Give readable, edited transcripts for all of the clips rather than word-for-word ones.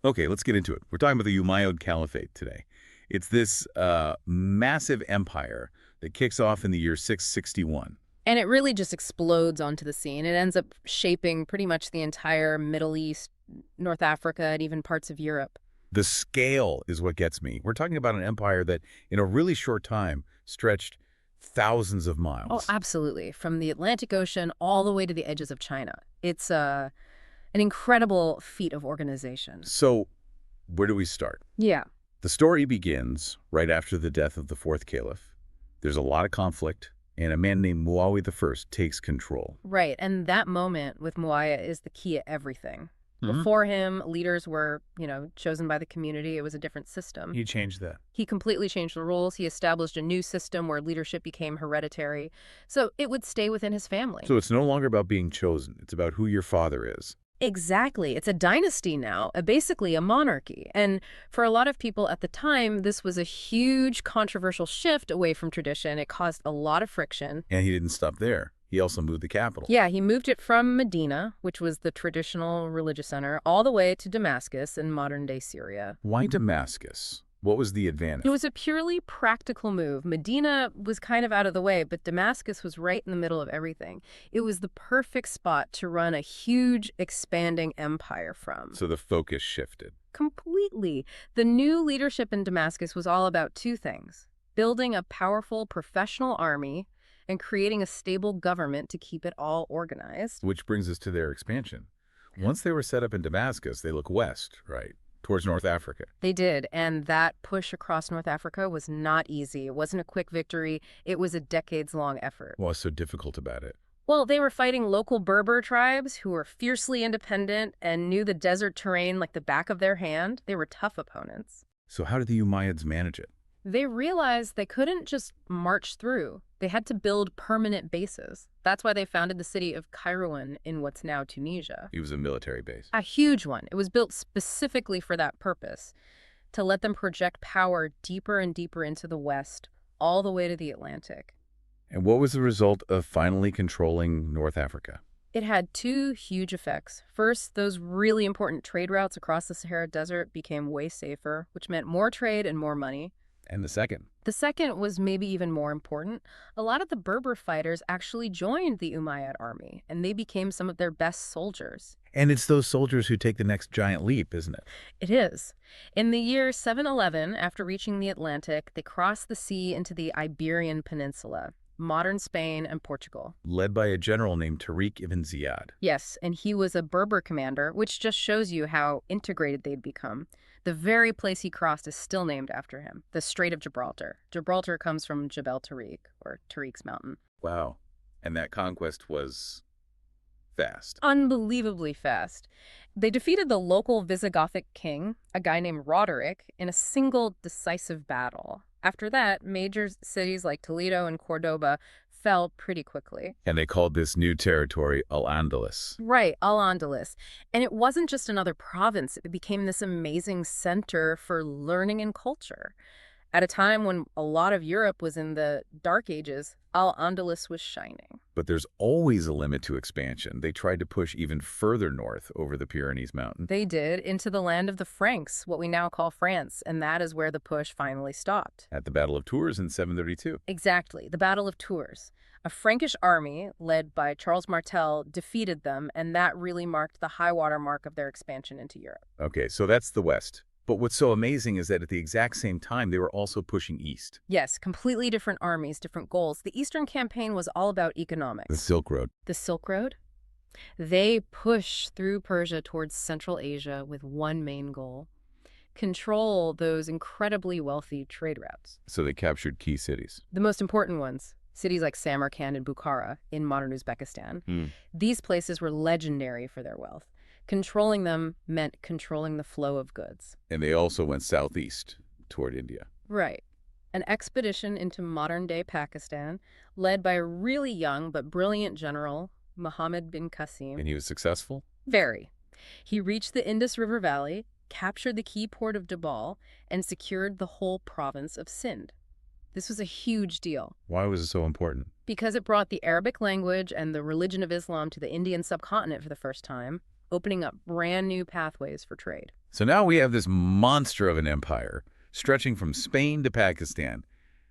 Okay, let's get into it. We're talking about the Umayyad Caliphate today. It's this massive empire that kicks off in the year 661. And it really just explodes onto the scene. It ends up shaping pretty much the entire Middle East, North Africa, and even parts of Europe. The scale is what gets me. We're talking about an empire that, in a really short time, stretched thousands of Oh, miles. absolutely. From the Atlantic Ocean all the way to the edges of China. It's an incredible feat of organization. So, where do we start? Yeah. The story begins right after the death of the fourth caliph. There's a lot of conflict, and a man named Muawiya I takes control. Right. And that moment with Muawiya is the key to everything. Mhm. Before him, leaders were, chosen by the community. It was a different system. He changed that. He completely changed the rules. He established a new system where leadership became hereditary. So it would stay within his family. So it's no longer about being chosen. It's about who your father is. Exactly. It's a dynasty now, basically a monarchy. And for a lot of people at the time, this was a huge controversial shift away from tradition. It caused a lot of friction. And he didn't stop there. He also moved the capital. Yeah, he moved it from Medina, which was the traditional religious center, all the way to Damascus in modern-day Syria. Why Damascus? What was the advantage? It was a purely practical move. Medina was kind of out of the way, but Damascus was right in the middle of everything. It was the perfect spot to run a huge, expanding empire from. So the focus shifted. Completely. The new leadership in Damascus was all about two things: building a powerful professional army and creating a stable government to keep it all organized. Which brings us to their expansion. Once they were set up in Damascus, they look west, right, towards North Africa. They did, and that push across North Africa was not easy. It wasn't a quick victory. It was a decades-long effort. What's so difficult about it? Well, they were fighting local Berber tribes who were fiercely independent and knew the desert terrain like the back of their hand. They were tough opponents. So how did the Umayyads manage it? They realized they couldn't just march through. They had to build permanent bases. That's why they founded the city of Kairouan in what's now Tunisia. It was a military base. A huge one. It was built specifically for that purpose, to let them project power deeper and deeper into the west, all the way to the Atlantic. And what was the result of finally controlling North Africa? It had two huge effects. First, those really important trade routes across the Sahara Desert became way safer, which meant more trade and more money. And the second? The second was maybe even more important. A lot of the Berber fighters actually joined the Umayyad army, and they became some of their best soldiers. And it's those soldiers who take the next giant leap, isn't it? It is. In the year 711, after reaching the Atlantic, they crossed the sea into the Iberian Peninsula, modern Spain and Portugal. Led by a general named Tariq ibn Ziyad. Yes, and he was a Berber commander, which just shows you how integrated they'd become. The very place he crossed is still named after him, the Strait of Gibraltar. Gibraltar comes from Jebel Tariq, or Tariq's mountain. Wow. And that conquest was fast. Unbelievably fast. They defeated the local Visigothic king, a guy named Roderick, in a single decisive battle. After that, major cities like Toledo and Cordoba fell pretty quickly. And they called this new territory Al-Andalus. Right, Al-Andalus. And it wasn't just another province. It became this amazing center for learning and culture. At a time when a lot of Europe was in the Dark Ages, Al-Andalus was shining. But there's always a limit to expansion. They tried to push even further north over the Pyrenees Mountains. They did, into the land of the Franks, what we now call France, and that is where the push finally stopped. At the Battle of Tours in 732. Exactly, the Battle of Tours. A Frankish army, led by Charles Martel, defeated them, and that really marked the high-water mark of their expansion into Europe. Okay, so that's the West. But what's so amazing is that at the exact same time, they were also pushing east. Yes, completely different armies, different goals. The Eastern Campaign was all about economics. The Silk Road. The Silk Road? They pushed through Persia towards Central Asia with one main goal: control those incredibly wealthy trade routes. So they captured key cities. The most important ones, cities like Samarkand and Bukhara in modern Uzbekistan. These places were legendary for their wealth. Controlling them meant controlling the flow of goods. And they also went southeast toward India. Right. An expedition into modern-day Pakistan, led by a really young but brilliant general, Muhammad bin Qasim. And he was successful? Very. He reached the Indus River Valley, captured the key port of Dabal, and secured the whole province of Sindh. This was a huge deal. Why was it so important? Because it brought the Arabic language and the religion of Islam to the Indian subcontinent for the first time, opening up brand new pathways for trade. So now we have this monster of an empire stretching from Spain to Pakistan.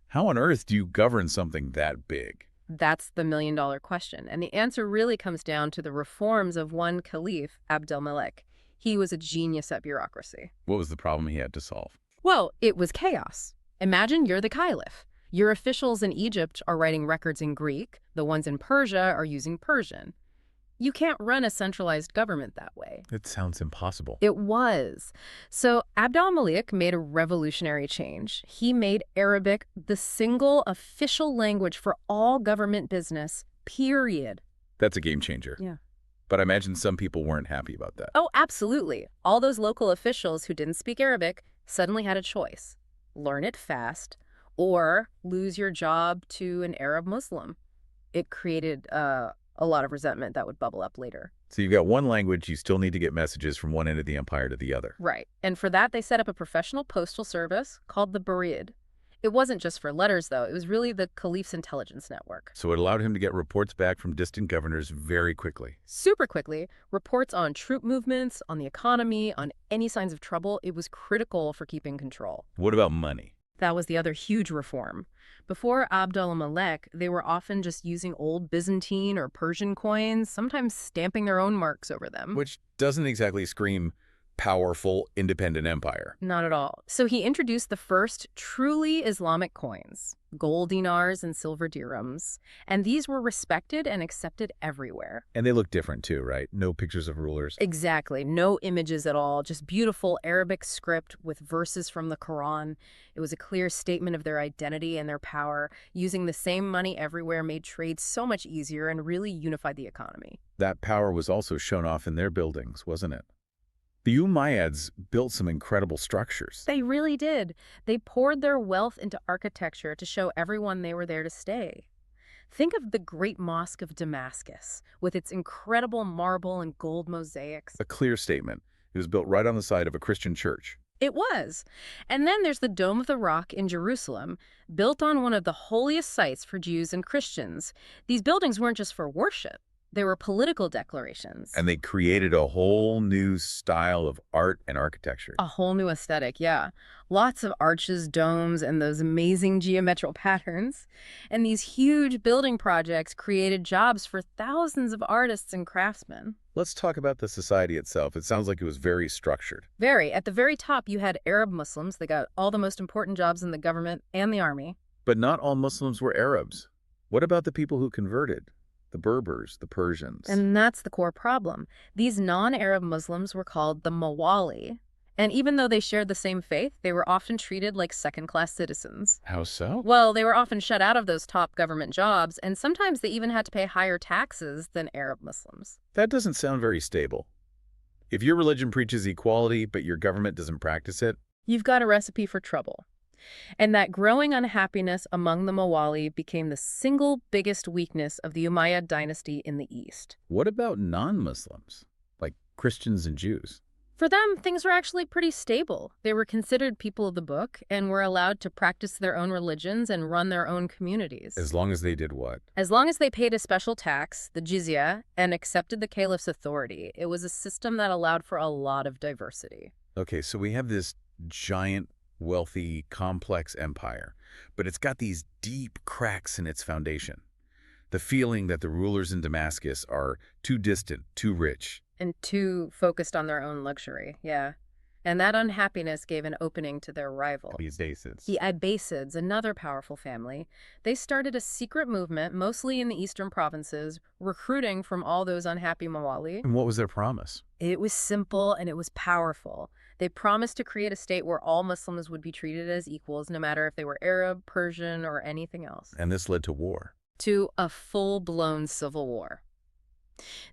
How on earth do you govern something that big? That's the million-dollar question. And the answer really comes down to the reforms of one caliph, Abd-al-Malik. He was a genius at bureaucracy. What was the problem he had to solve? Well, it was chaos. Imagine you're the caliph. Your officials in Egypt are writing records in Greek. The ones in Persia are using Persian. You can't run a centralized government that way. It sounds impossible. It was. So Abd al-Malik made a revolutionary change. He made Arabic the single official language for all government business, period. That's a game changer. Yeah. But I imagine some people weren't happy about that. Oh, absolutely. All those local officials who didn't speak Arabic suddenly had a choice. Learn it fast or lose your job to an Arab Muslim. It created a lot of resentment that would bubble up later. So you've got one language, you still need to get messages from one end of the empire to the other. Right. And for that, they set up a professional postal service called the Barid. It wasn't just for letters, though. It was really the caliph's intelligence network. So it allowed him to get reports back from distant governors very quickly. Super quickly, reports on troop movements, on the economy, on any signs of trouble. It was critical for keeping control. What about money? That was the other huge reform. Before Abd al-Malik, they were often just using old Byzantine or Persian coins, sometimes stamping their own marks over them. Which doesn't exactly scream powerful, independent empire. Not at all. So he introduced the first truly Islamic coins, gold dinars and silver dirhams, and these were respected and accepted everywhere. And they look different too, right? No pictures of rulers. Exactly. No images at all, just beautiful Arabic script with verses from the Quran. It was a clear statement of their identity and their power. Using the same money everywhere made trade so much easier and really unified the economy. That power was also shown off in their buildings, wasn't it? The Umayyads built some incredible structures. They really did. They poured their wealth into architecture to show everyone they were there to stay. Think of the Great Mosque of Damascus, with its incredible marble and gold mosaics. A clear statement. It was built right on the side of a Christian church. It was. And then there's the Dome of the Rock in Jerusalem, built on one of the holiest sites for Jews and Christians. These buildings weren't just for worship. They were political declarations. And they created a whole new style of art and architecture. A whole new aesthetic, yeah. Lots of arches, domes, and those amazing geometrical patterns. And these huge building projects created jobs for thousands of artists and craftsmen. Let's talk about the society itself. It sounds like it was very structured. Very. At the very top, you had Arab Muslims. They got all the most important jobs in the government and the army. But not all Muslims were Arabs. What about the people who converted? The Berbers, the Persians. And that's the core problem. These non-Arab Muslims were called the Mawali. And even though they shared the same faith, they were often treated like second-class citizens. How so? Well, they were often shut out of those top government jobs, and sometimes they even had to pay higher taxes than Arab Muslims. That doesn't sound very stable. If your religion preaches equality, but your government doesn't practice it, You've got a recipe for trouble. And that growing unhappiness among the Mawali became the single biggest weakness of the Umayyad dynasty in the East. what about non-Muslims, like Christians and Jews? For them, things were actually pretty stable. They were considered people of the book and were allowed to practice their own religions and run their own communities. As long as they did what? As long as they paid a special tax, the jizya, and accepted the caliph's authority, it was a system that allowed for a lot of diversity. Okay, so we have this giant, wealthy, complex empire, but it's got these deep cracks in its foundation. The feeling that the rulers in Damascus are too distant, too rich. And too focused on their own luxury, yeah. And that unhappiness gave an opening to their rival. The Abbasids. The Abbasids, another powerful family. They started a secret movement, mostly in the eastern provinces, recruiting from all those unhappy Mawali. And what was their promise? It was simple and it was powerful. They promised to create a state where all Muslims would be treated as equals, no matter if they were Arab, Persian, or anything else. And this led to war. To a full-blown civil war.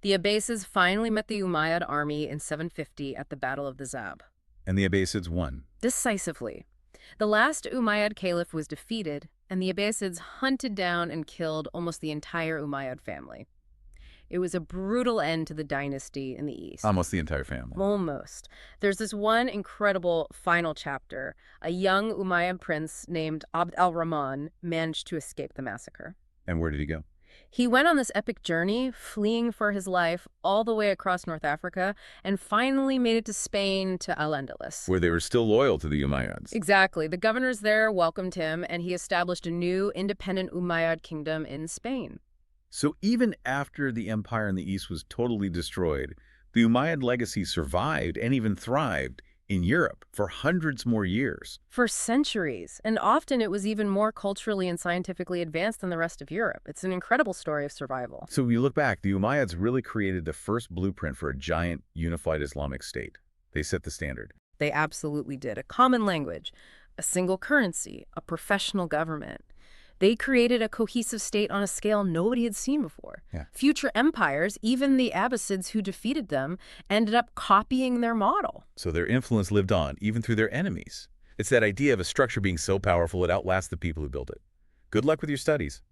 The Abbasids finally met the Umayyad army in 750 at the Battle of the Zab. And the Abbasids won. Decisively. The last Umayyad Caliph was defeated, and the Abbasids hunted down and killed almost the entire Umayyad family. It was a brutal end to the dynasty in the East. Almost the entire family. Almost. There's this one incredible final chapter. A young Umayyad prince named Abd al-Rahman managed to escape the massacre. And where did he go? He went on this epic journey, fleeing for his life all the way across North Africa, and finally made it to Spain, to Al-Andalus. Where they were still loyal to the Umayyads. Exactly. The governors there welcomed him, and he established a new independent Umayyad kingdom in Spain. So even after the empire in the east was totally destroyed, the Umayyad legacy survived and even thrived in Europe for hundreds more years. For centuries, and often it was even more culturally and scientifically advanced than the rest of Europe. It's an incredible story of survival. So when you look back, the Umayyads really created the first blueprint for a giant unified Islamic state. They set the standard. They absolutely did. A common language, a single currency, a professional government. They created a cohesive state on a scale nobody had seen before. Yeah. Future empires, even the Abbasids who defeated them, ended up copying their model. So their influence lived on, even through their enemies. It's that idea of a structure being so powerful it outlasts the people who built it. Good luck with your studies.